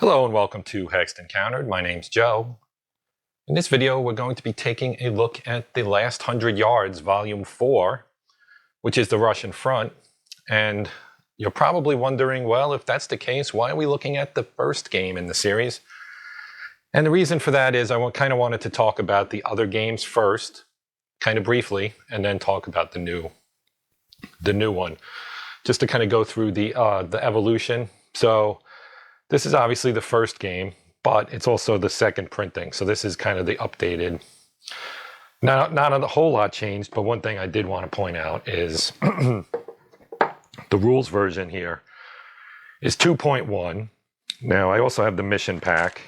Hello and welcome to Hexed Encountered. My name's Joe. In this video, we're going to be taking a look at the last 100 yards, volume 4, which is the Russian front. And you're probably wondering, well, if that's the case, why are we looking at the first game in the series? And the reason for that is I kind of wanted to talk about the other games first, kind of briefly, and then talk about the new one, just to kind of go through the evolution. So this is obviously the first game, but it's also the second printing. So this is kind of the updated. Not a whole lot changed, but one thing I did want to point out is the rules version here is 2.1. Now I also have the mission pack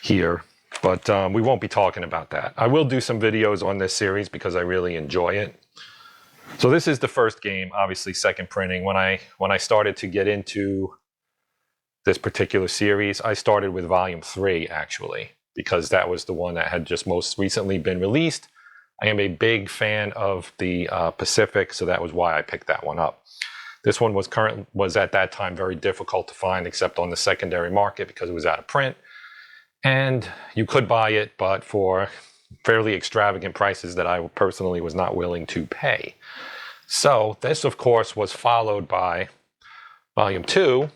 here, but we won't be talking about that. I will do some videos on this series because I really enjoy it. So this is the first game, obviously second printing. When I started to get into this particular series, I started with volume 3 actually, because that was the one that had just most recently been released. I am a big fan of the Pacific, so that was why I picked that one up. This one was at that time very difficult to find, except on the secondary market because it was out of print. And you could buy it, but for fairly extravagant prices that I personally was not willing to pay. So this, of course, was followed by volume 2,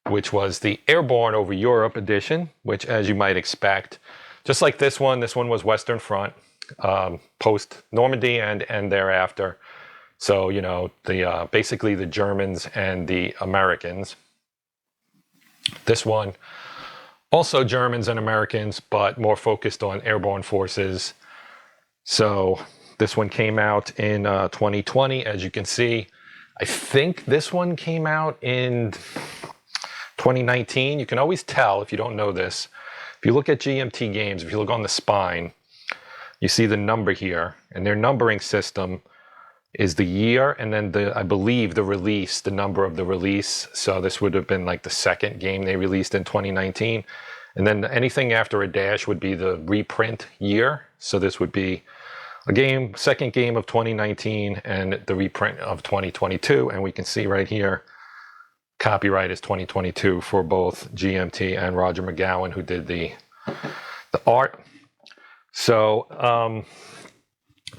which was the Airborne over Europe edition, which, as you might expect, just like this one was Western Front, post Normandy and thereafter. So, you know, basically the Germans and the Americans. This one, also Germans and Americans, but more focused on airborne forces. So this one came out in 2020, as you can see. I think this one came out in 2019. You can always tell if you don't know this. If you look at GMT Games, if you look on the spine, you see the number here, and their numbering system is the year and then I believe the release, the number of the release. So this would have been like the second game they released in 2019. And then anything after a dash would be the reprint year. So this would be second game of 2019 and the reprint of 2022. And we can see right here, copyright is 2022 for both GMT and Roger McGowan, who did the art. So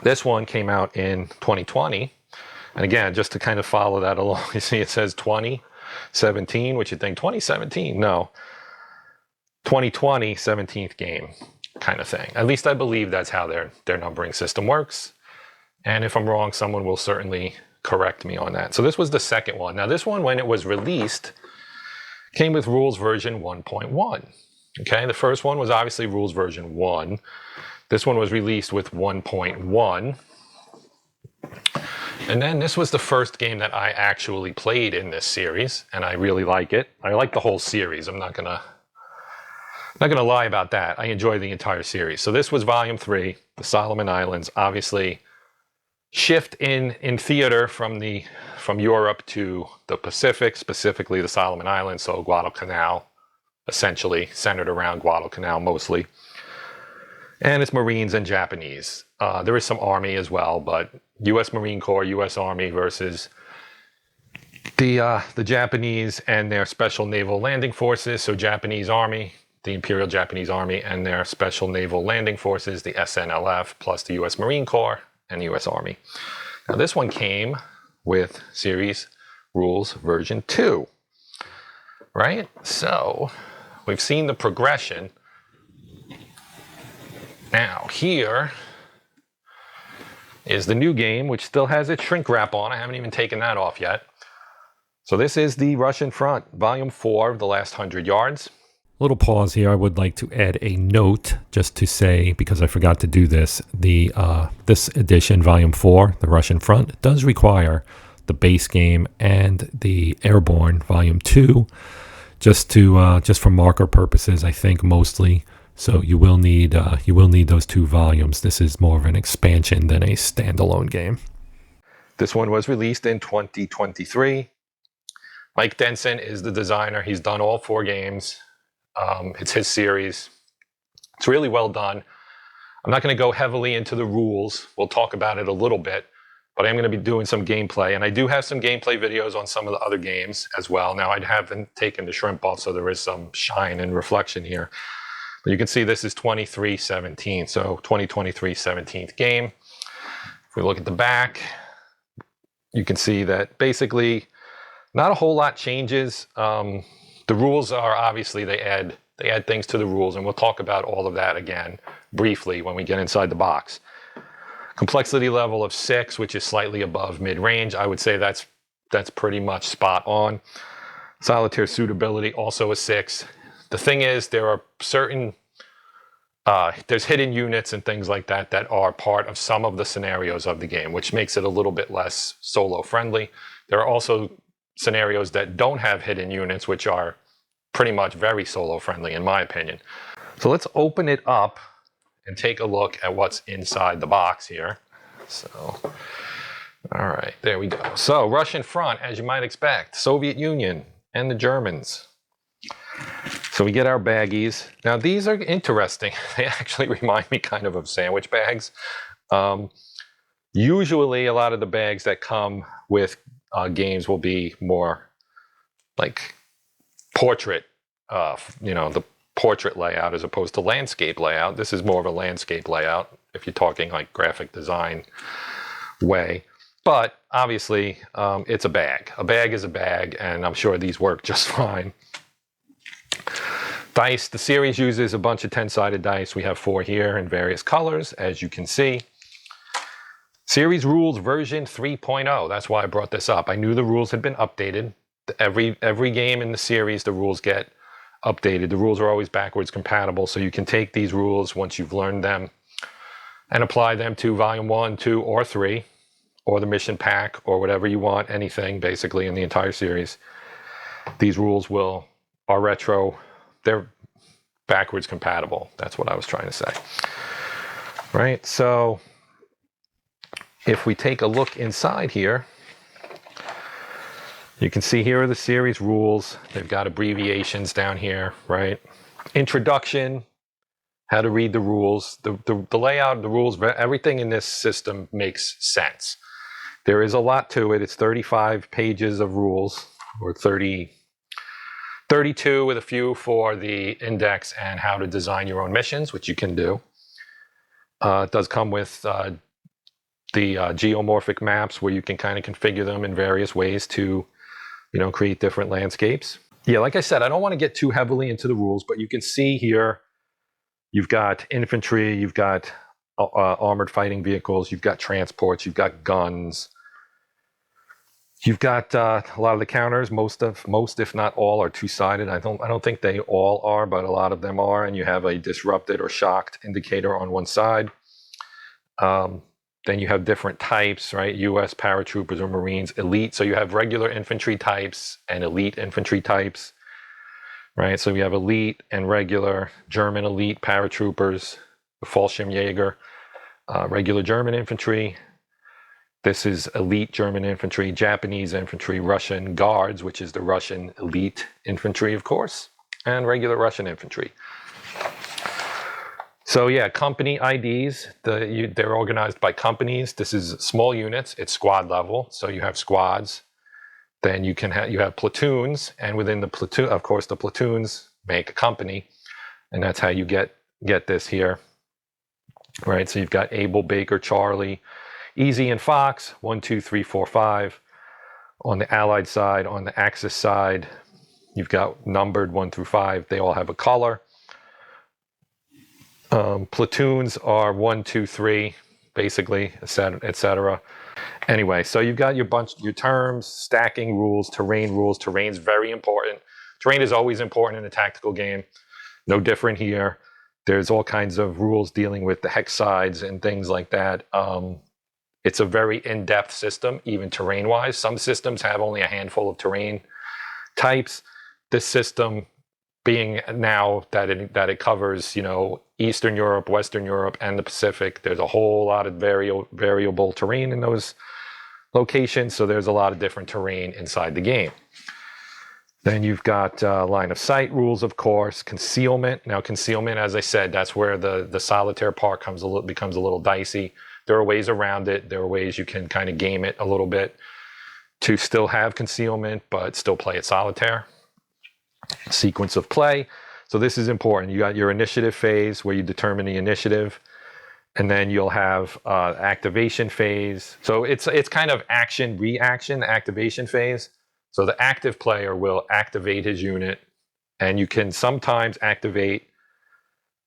this one came out in 2020. And again, just to kind of follow that along, you see it says 2017, which you think 2017? No. 2020, 17th game kind of thing. At least I believe that's how their numbering system works. And if I'm wrong, someone will certainly correct me on that. So this was the second one. Now this one, when it was released, came with rules version 1.1. Okay, the first one was obviously rules version 1. This one was released with 1.1. And then this was the first game that I actually played in this series, and I really like it. I like the whole series. I'm not gonna lie about that. I enjoy the entire series. So this was volume 3, the Solomon Islands, obviously shift in theater from Europe to the Pacific, specifically the Solomon Islands, so Guadalcanal, essentially centered around Guadalcanal mostly. And it's Marines and Japanese. There is some Army as well, but U.S. Marine Corps, U.S. Army versus the Japanese and their Special Naval Landing Forces, so Japanese Army, the Imperial Japanese Army, and their Special Naval Landing Forces, the SNLF, plus the U.S. Marine Corps and the U.S. Army. Now this one came with series rules version 2, right? So we've seen the progression. Now here is the new game, which still has its shrink wrap on. I haven't even taken that off yet. So this is the Russian front, volume 4, the last 100 yards. Little pause here. I would like to add a note just to say, because I forgot to do this, this edition, Volume 4, the Russian Front, does require the base game and the Airborne Volume 2, just for marker purposes, I think mostly. So you will need those 2 volumes. This is more of an expansion than a standalone game. This one was released in 2023. Mike Denson is the designer. He's done all 4 games. It's his series. It's really well done. I'm not going to go heavily into the rules. We'll talk about it a little bit, but I'm going to be doing some gameplay. And I do have some gameplay videos on some of the other games as well. Now, I haven't taken the shrimp off, so there is some shine and reflection here. But you can see this is 23-17, so 2023 17th game. If we look at the back, you can see that basically not a whole lot changes. The rules are obviously they add things to the rules, and we'll talk about all of that again briefly when we get inside the box. Complexity level of 6, which is slightly above mid-range. I would say that's pretty much spot on. Solitaire suitability, also a 6. The thing is, there are certain there's hidden units and things like that that are part of some of the scenarios of the game, which makes it a little bit less solo friendly. There are also scenarios that don't have hidden units, which are pretty much very solo friendly in my opinion. So let's open it up and take a look at what's inside the box here. So, all right, there we go. So Russian front, as you might expect, Soviet Union and the Germans. So we get our baggies. Now these are interesting. They actually remind me kind of sandwich bags. Usually a lot of the bags that come with games will be more like portrait, the portrait layout as opposed to landscape layout. This is more of a landscape layout if you're talking like graphic design way. But obviously it's a bag. A bag is a bag, and I'm sure these work just fine. Dice, the series uses a bunch of 10-sided dice. We have 4 here in various colors, as you can see. Series rules version 3.0. That's why I brought this up. I knew the rules had been updated. Every game in the series, the rules get updated. The rules are always backwards compatible, so you can take these rules once you've learned them and apply them to volume 1, 2, or 3, or the mission pack, or whatever you want, anything basically in the entire series. These rules are retro. They're backwards compatible. That's what I was trying to say. Right, so if we take a look inside here, you can see here are the series rules. They've got abbreviations down here, right? Introduction, how to read the rules, the layout, the rules, everything in this system makes sense. There is a lot to it. It's 35 pages of rules, or 32 with a few for the index and how to design your own missions, which you can do. It does come with the geomorphic maps where you can kind of configure them in various ways to create different landscapes. Yeah, like I said, I don't want to get too heavily into the rules, but you can see here, you've got infantry, you've got armored fighting vehicles, you've got transports, you've got guns. You've got a lot of the counters. Most if not all are two-sided. I don't think they all are, but a lot of them are. And you have a disrupted or shocked indicator on one side. Then you have different types, right? U.S. paratroopers or Marines, elite. So you have regular infantry types and elite infantry types, right? So we have elite and regular. German elite paratroopers, the Fallschirmjäger, regular German infantry. This is elite German infantry, Japanese infantry, Russian guards, which is the Russian elite infantry, of course, and regular Russian infantry. So yeah, company IDs, they're organized by companies. This is small units. It's squad level, so you have squads. Then you have platoons, and within the platoon, of course, the platoons make a company, and that's how you get this here, right? So you've got Able, Baker, Charlie, Easy and Fox, 1, 2, 3, 4, 5. On the Allied side, on the Axis side, you've got numbered 1 through 5. They all have a color. Platoons are 1, 2, 3, basically, etc. Anyway, so you've got your terms, stacking rules, terrain rules. Terrain's very important. Terrain is always important in a tactical game. No different here. There's all kinds of rules dealing with the hex sides and things like that. It's a very in-depth system, even terrain-wise. Some systems have only a handful of terrain types. This system, being now that it covers, Eastern Europe, Western Europe, and the Pacific, there's a whole lot of variable terrain in those locations. So there's a lot of different terrain inside the game. Then you've got line of sight rules, of course, concealment. Now, concealment, as I said, that's where the solitaire part becomes a little dicey. There are ways around it. There are ways you can kind of game it a little bit to still have concealment, but still play it solitaire. Sequence of play. So this is important. You got your initiative phase where you determine the initiative, and then you'll have activation phase. So it's kind of action, reaction, activation phase. So the active player will activate his unit, and you can sometimes activate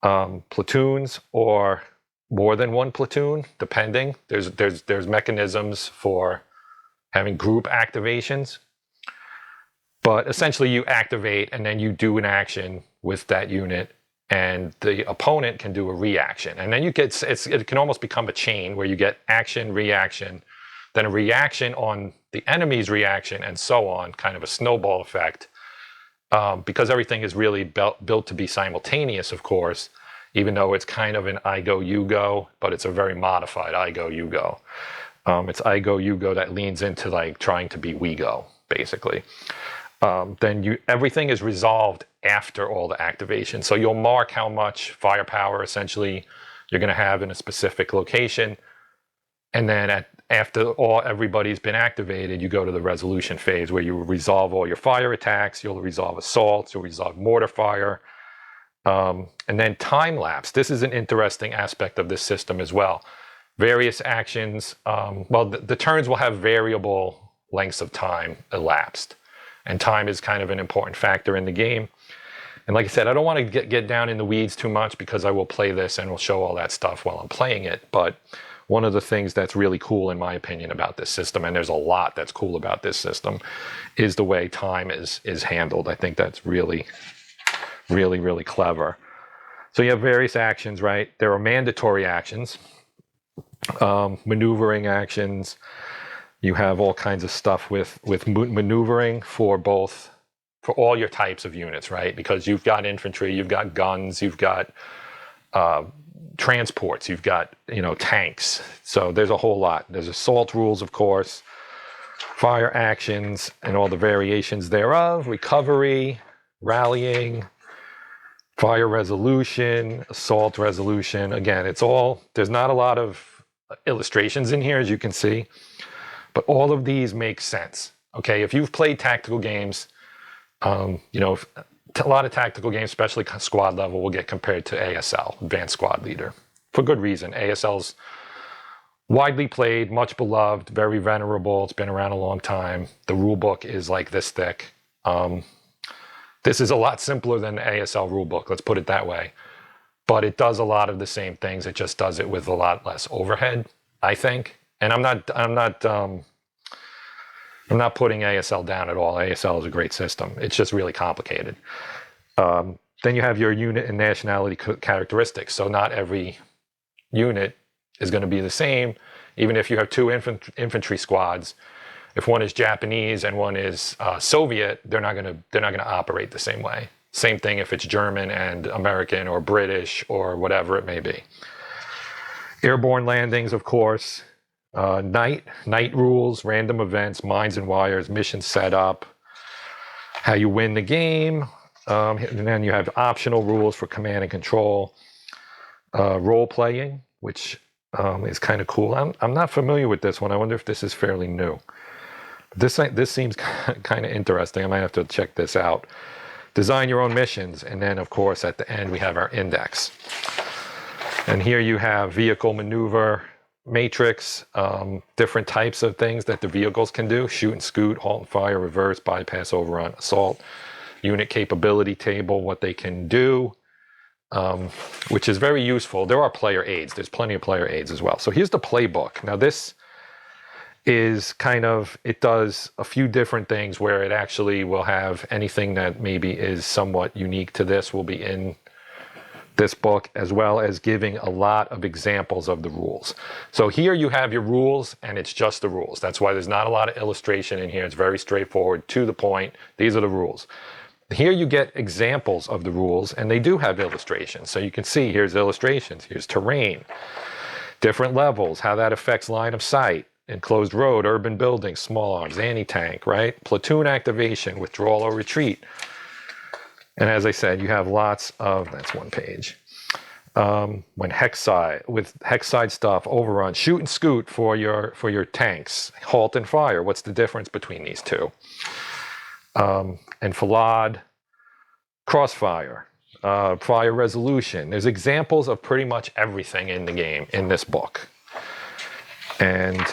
platoons or more than one platoon, depending. There's mechanisms for having group activations. But essentially you activate and then you do an action with that unit, and the opponent can do a reaction. And then you get, it can almost become a chain where you get action, reaction, then a reaction on the enemy's reaction, and so on, kind of a snowball effect. Because everything is really built to be simultaneous, of course, even though it's kind of an I go, you go, but it's a very modified I go, you go. It's I go, you go that leans into like trying to be we go, basically. Then everything is resolved after all the activation. So you'll mark how much firepower essentially you're going to have in a specific location. And then after everybody's been activated, you go to the resolution phase where you resolve all your fire attacks. You'll resolve assaults. You'll resolve mortar fire. And then time lapse. This is an interesting aspect of this system as well. Various actions. The turns will have variable lengths of time elapsed. And time is kind of an important factor in the game. And like I said, I don't want to get down in the weeds too much because I will play this and will show all that stuff while I'm playing it. But one of the things that's really cool, in my opinion, about this system, and there's a lot that's cool about this system, is the way time is handled. I think that's really, really, really clever. So you have various actions, right? There are mandatory actions, maneuvering actions. You have all kinds of stuff with maneuvering for all your types of units, right? Because you've got infantry, you've got guns, you've got transports, you've got tanks. So there's a whole lot. There's assault rules, of course, fire actions and all the variations thereof, recovery, rallying, fire resolution, assault resolution. Again, there's not a lot of illustrations in here, as you can see. But all of these make sense. Okay, if you've played tactical games, a lot of tactical games, especially squad level, will get compared to ASL, Advanced Squad Leader, for good reason. ASL's widely played, much beloved, very venerable. It's been around a long time. The rulebook is like this thick. This is a lot simpler than the ASL rulebook, let's put it that way. But it does a lot of the same things. It just does it with a lot less overhead, I think. And I'm not putting ASL down at all. ASL is a great system. It's just really complicated. Then you have your unit and nationality characteristics. So not every unit is going to be the same. Even if you have two infantry squads, if one is Japanese and one is Soviet, they're not going to operate the same way. Same thing if it's German and American or British or whatever it may be. Airborne landings, of course. Night rules, random events, mines and wires, mission setup, how you win the game. And then you have optional rules for command and control. Role playing, which is kind of cool. I'm not familiar with this one. I wonder if this is fairly new. This seems kind of interesting. I might have to check this out. Design your own missions. And then, of course, at the end, we have our index. And here you have vehicle maneuver, matrix, different types of things that the vehicles can do: shoot and scoot, halt and fire, reverse, bypass, overrun, assault. Unit capability table, what they can do, which is very useful. There are player aids. There's plenty of player aids as well. So here's the playbook. Now this is it does a few different things where it actually will have anything that maybe is somewhat unique to this will be in this book, as well as giving a lot of examples of the rules. So here you have your rules, and it's just the rules. That's why there's not a lot of illustration in here. It's very straightforward, to the point. These are the rules. Here you get examples of the rules, and they do have illustrations. So you can see here's illustrations. Here's terrain, different levels, how that affects line of sight, enclosed road, urban buildings, small arms, anti-tank, right? Platoon activation, withdrawal or retreat. And as I said, you have lots of, that's one page, when hex side stuff, overrun, shoot and scoot for your tanks, halt and fire. What's the difference between these two? Enfilade, crossfire, fire resolution. There's examples of pretty much everything in the game in this book. And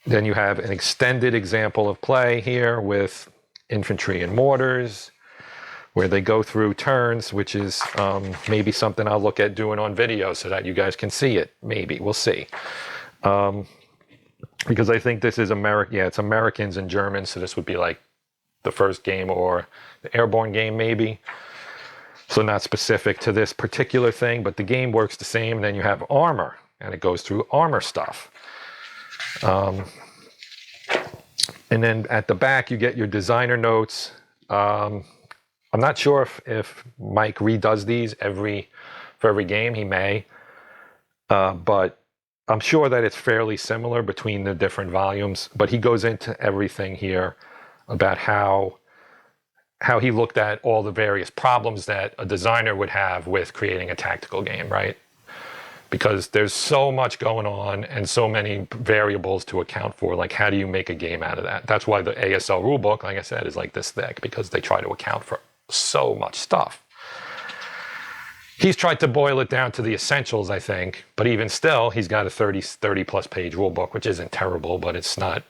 then you have an extended example of play here with infantry and mortars, where they go through turns, which is maybe something I'll look at doing on video so that you guys can see it. Maybe, we'll see. Because I think this is it's Americans and Germans, so this would be like the first game or the airborne game maybe. So not specific to this particular thing, but the game works the same. And then you have armor, and it goes through armor stuff. And then at the back, you get your designer notes. I'm not sure if Mike redoes these for every game. He may, but I'm sure that it's fairly similar between the different volumes. But he goes into everything here about how he looked at all the various problems that a designer would have with creating a tactical game, right? Because there's so much going on and so many variables to account for. Like, how do you make a game out of that? That's why the ASL rulebook, like I said, is like this thick, because they try to account for so much stuff. He's tried to boil it down to the essentials, I think, but even still, he's got a 30 plus page rulebook, which isn't terrible, but it's not,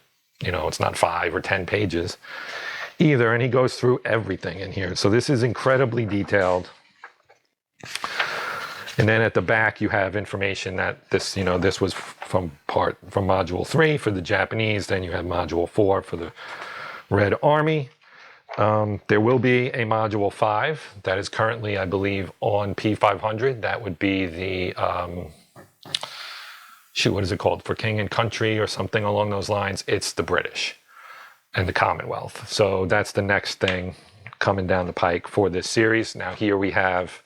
it's not 5 or 10 pages either. And he goes through everything in here. So this is incredibly detailed. And then at the back, you have information that this was from module 3 for the Japanese. Then you have module 4 for the Red Army. There will be a module 5 that is currently, I believe, on P500. That would be the, what is it called? For King and Country or something along those lines. It's the British and the Commonwealth. So that's the next thing coming down the pike for this series. Now here we have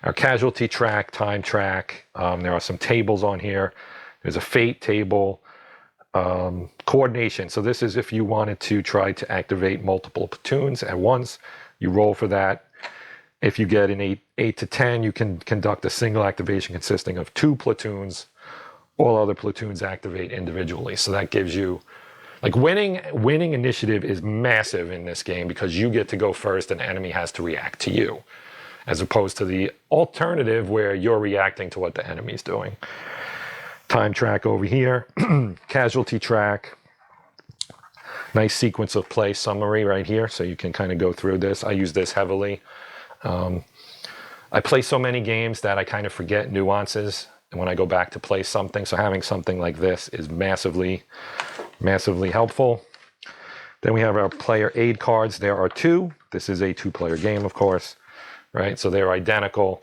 our casualty track, time track. There are some tables on here. There's a fate table. Coordination. So this is if you wanted to try to activate multiple platoons at once, you roll for that. If you get an 8 to 10, you can conduct a single activation consisting of 2 platoons. All other platoons activate individually. So that gives you, like, winning initiative is massive in this game because you get to go first and the enemy has to react to you, as opposed to the alternative where you're reacting to what the enemy's doing. Time track over here, casualty track, nice sequence of play summary right here, so you can kind of go through this. I use this heavily. I play so many games that I kind of forget nuances, and when I go back to play something, so having something like this is massively, massively helpful. Then we have our player aid cards. There are 2. This is a 2-player game, of course, right? So they're identical.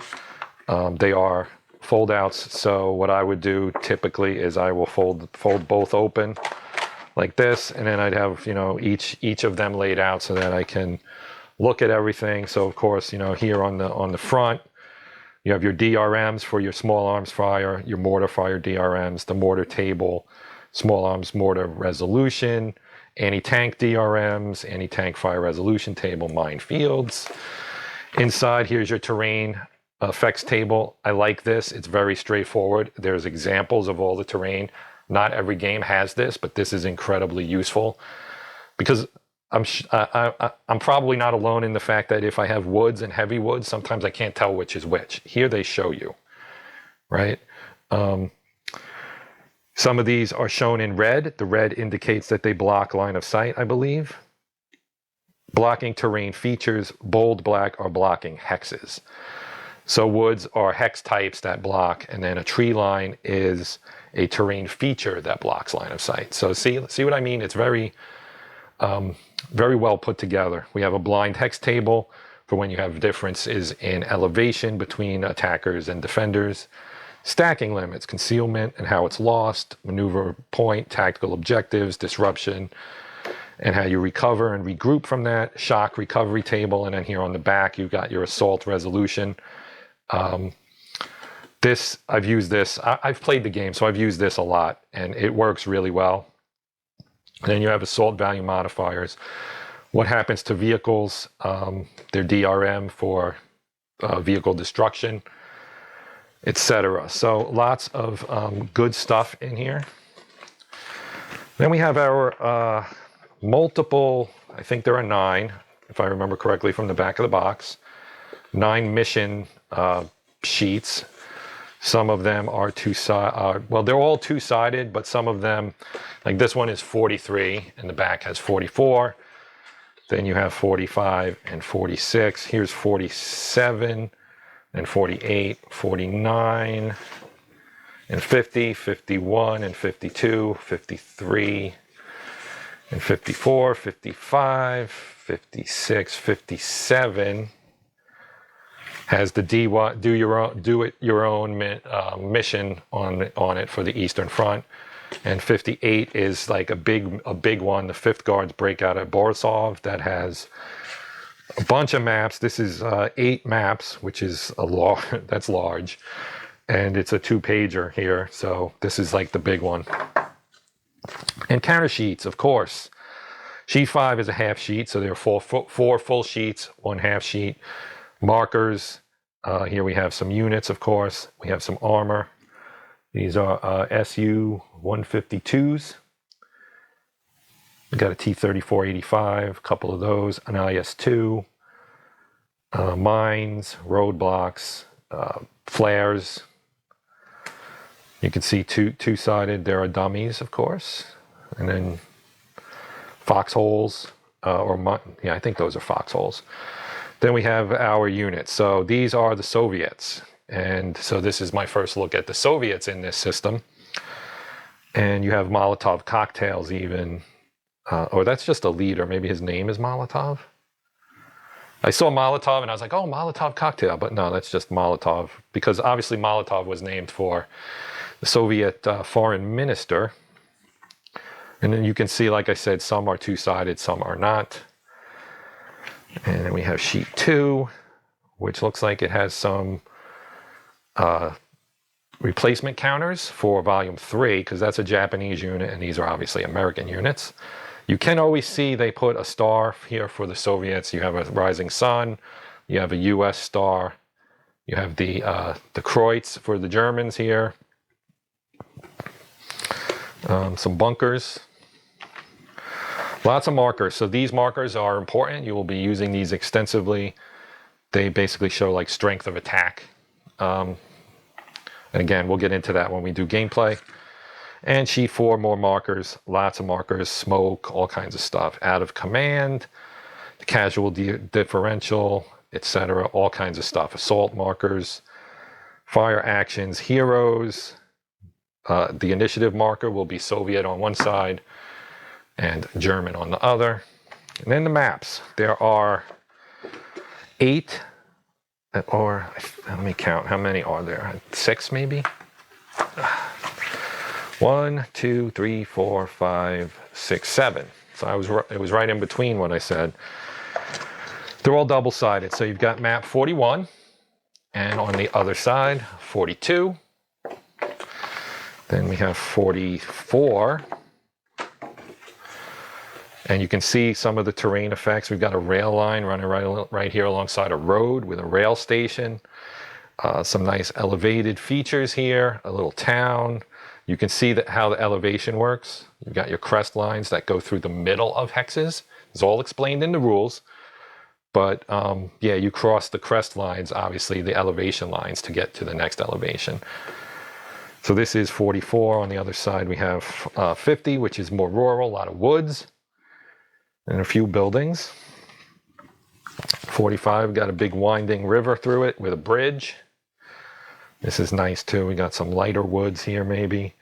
They are fold outs. So what I would do typically is I will fold both open like this, and then I'd have each of them laid out so that I can look at everything. So of course, here on the front, you have your DRMs for your small arms fire, your mortar fire DRMs, the mortar table, small arms mortar resolution, anti-tank DRMs, anti-tank fire resolution table, minefields. Inside, here's your terrain effects table. I like this. It's very straightforward. There's examples of all the terrain. Not every game has this, but this is incredibly useful because I'm probably not alone in the fact that if I have woods and heavy woods, sometimes I can't tell which is which. Here they show you, right? Some of these are shown in red. The red indicates that they block line of sight, I believe. Blocking terrain features, bold black are blocking hexes. So woods are hex types that block, and then a tree line is a terrain feature that blocks line of sight. So see what I mean? It's very, very well put together. We have a blind hex table for when you have differences in elevation between attackers and defenders. Stacking limits, concealment and how it's lost, maneuver point, tactical objectives, disruption, and how you recover and regroup from that. Shock recovery table, and then here on the back you've got your assault resolution. I've used this. I've played the game, so I've used this a lot, and it works really well. And then you have assault value modifiers. What happens to vehicles? Their DRM for vehicle destruction. etc. So lots of good stuff in here. Then we have our multiple, I think there are 9, if I remember correctly from the back of the box, 9 mission sheets. Some of them are two-sided, well, they're all two-sided, but some of them, like this one is 43, and the back has 44. Then you have 45 and 46. Here's 47 and 48, 49 and 50, 51 and 52, 53 and 54, 55, 56, 57 has the do it your own mission on it for the Eastern Front, and 58 is like a big one. The 5th Guards break out at Borisov that has a bunch of maps. This is 8 maps, which is that's large, and it's a 2-pager here. So this is like the big one. And counter sheets, of course. Sheet 5 is a half sheet, so there are 4 full sheets, 1 half sheet. Markers. Here we have some units, of course. We have some armor. These are SU 152s. We got a T-34-85, a couple of those, an IS-2, mines, roadblocks, flares. You can see two-sided. There are dummies, of course, and then foxholes, I think those are foxholes. Then we have our units. So these are the Soviets. And so this is my first look at the Soviets in this system. And you have Molotov cocktails even. Or that's just a leader. Maybe his name is Molotov. I saw Molotov and I was like, oh, Molotov cocktail. But no, that's just Molotov. Because obviously Molotov was named for the Soviet foreign minister. And then you can see, like I said, some are two-sided, some are not. And then we have sheet 2, which looks like it has some replacement counters for volume 3, because that's a Japanese unit, and these are obviously American units. You can always see they put a star here for the Soviets. You have a rising sun, you have a US star, you have the Kreuz for the Germans here, some bunkers. Lots of markers. So these markers are important. You will be using these extensively. They basically show like strength of attack. And again, we'll get into that when we do gameplay. And sheet 4, more markers. Lots of markers, smoke, all kinds of stuff. Out of command, the casual differential, etc. All kinds of stuff. Assault markers, fire actions, heroes. The initiative marker will be Soviet on one side and German on the other. And then the maps. There are 8, or let me count. How many are there? 6 maybe? 1, 2, 3, 4, 5, 6, 7. So it was right in between what I said. They're all double-sided. So you've got map 41, and on the other side, 42. Then we have 44. And you can see some of the terrain effects. We've got a rail line running right here alongside a road with a rail station. Some nice elevated features here, a little town. You can see how the elevation works. You've got your crest lines that go through the middle of hexes. It's all explained in the rules. But yeah, you cross the crest lines, obviously the elevation lines, to get to the next elevation. So this is 44. On the other side, we have 50, which is more rural, a lot of woods. And a few buildings. 45, got a big winding river through it with a bridge. This is nice too. We got some lighter woods here maybe.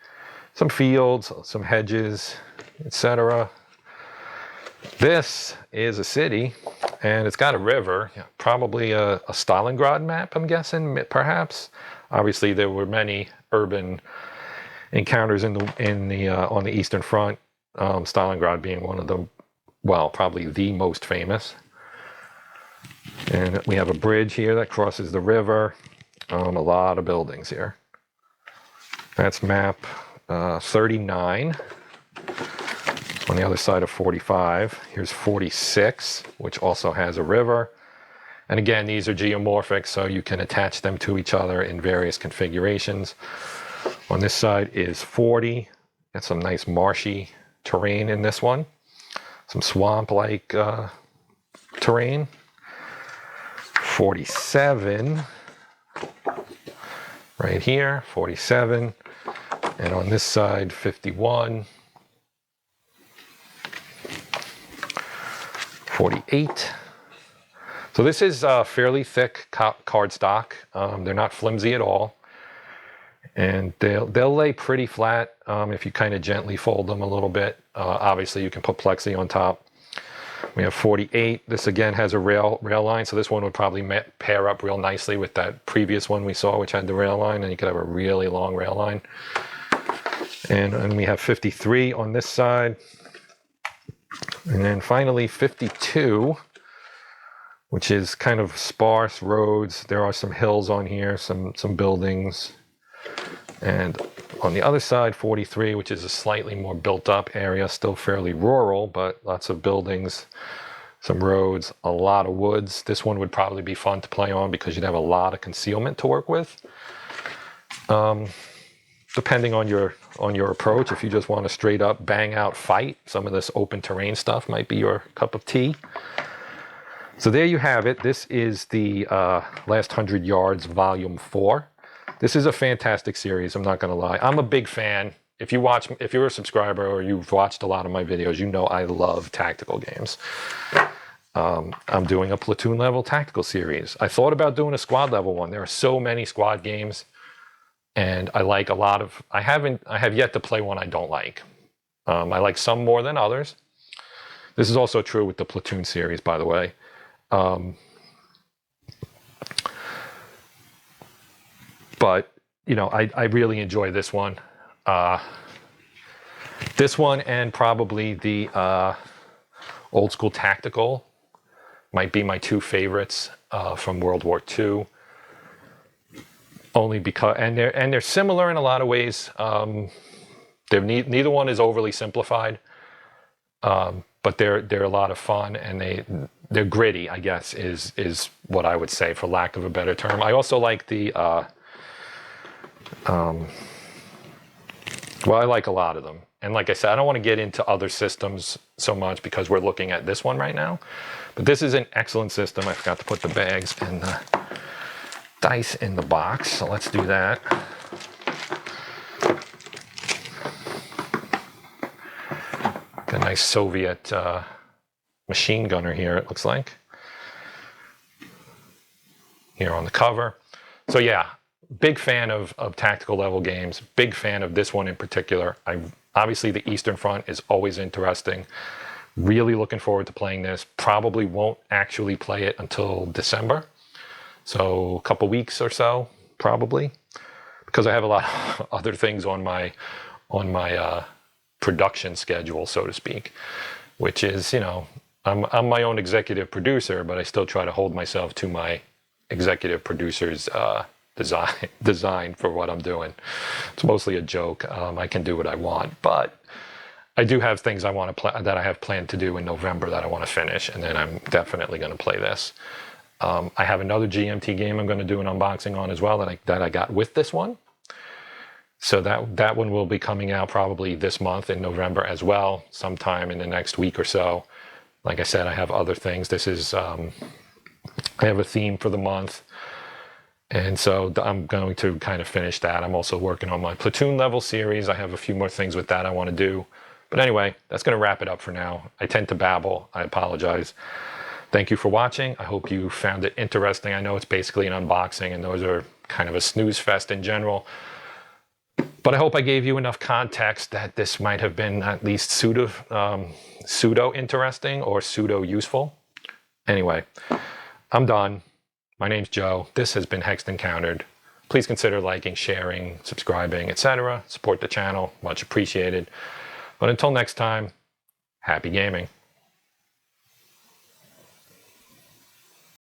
Some fields, some hedges, etc. This is a city, and it's got a river. Probably a Stalingrad map, I'm guessing, perhaps. Obviously, there were many urban encounters on the Eastern Front. Stalingrad being one of them. Well, probably the most famous. And we have a bridge here that crosses the river. A lot of buildings here. That's map 39. On the other side of 45. Here's 46, which also has a river. And again, these are geomorphic, so you can attach them to each other in various configurations. On this side is 40. Got some nice marshy terrain in this one. Some swamp-like terrain. 47 right here, 47. And on this side, 51. 48. So this is fairly thick cardstock. They're not flimsy at all. And they'll lay pretty flat if you kind of gently fold them a little bit. Obviously, you can put plexi on top. We have 48. This again has a rail line, so this one would probably pair up real nicely with that previous one we saw, which had the rail line, and you could have a really long rail line. And we have 53 on this side. And then finally 52, which is kind of sparse roads. There are some hills on here, some buildings. And on the other side, 43, which is a slightly more built up area, still fairly rural, but lots of buildings, some roads, a lot of woods. This one would probably be fun to play on because you'd have a lot of concealment to work with. Depending on your approach, if you just want to straight up bang out fight, some of this open terrain stuff might be your cup of tea. So there you have it. This is the Last 100 Yards Volume 4. This is a fantastic series, I'm not going to lie. I'm a big fan. If you're a subscriber or you've watched a lot of my videos, you know I love tactical games. I'm doing a platoon level tactical series. I thought about doing a squad level one. There are so many squad games, and I like a lot of. I have yet to play one I don't like. I like some more than others. This is also true with the platoon series, by the way. But, you know, I really enjoy this one. This one and probably the Old School Tactical might be my two favorites from World War II. Only because, and they're similar in a lot of ways. Neither one is overly simplified, but they're a lot of fun, and they're gritty, I guess, is what I would say, for lack of a better term. I also like the well, I like a lot of them. And like I said, I don't want to get into other systems so much because we're looking at this one right now. But this is an excellent system. I forgot to put the bags and the dice in the box, so let's do that. Got a nice Soviet machine gunner here, it looks like. Here on the cover. So yeah. Big fan of tactical level games. Big fan of this one in particular. Obviously, the Eastern Front is always interesting. Really looking forward to playing this. Probably won't actually play it until December. So a couple weeks or so, probably. Because I have a lot of other things on my production schedule, so to speak. Which is, you know, I'm my own executive producer, but I still try to hold myself to my executive producer's design for what I'm doing. It's mostly a joke. I can do what I want, but I do have things I want to that I have planned to do in November that I want to finish, and then I'm definitely going to play this. I have another GMT game I'm going to do an unboxing on as well that I got with this one. So that one will be coming out probably this month in November as well, sometime in the next week or so. Like I said, I have other things. This is I have a theme for the month. And so I'm going to kind of finish that. I'm also working on my platoon level series. I have a few more things with that I want to do. But anyway, that's going to wrap it up for now. I tend to babble. I apologize. Thank you for watching. I hope you found it interesting. I know it's basically an unboxing, and those are kind of a snooze fest in general. But I hope I gave you enough context that this might have been at least pseudo interesting or pseudo useful. Anyway, I'm done. My name's Joe. This has been Hexed Encountered. Please consider liking, sharing, subscribing, etc. Support the channel. Much appreciated. But until next time, happy gaming.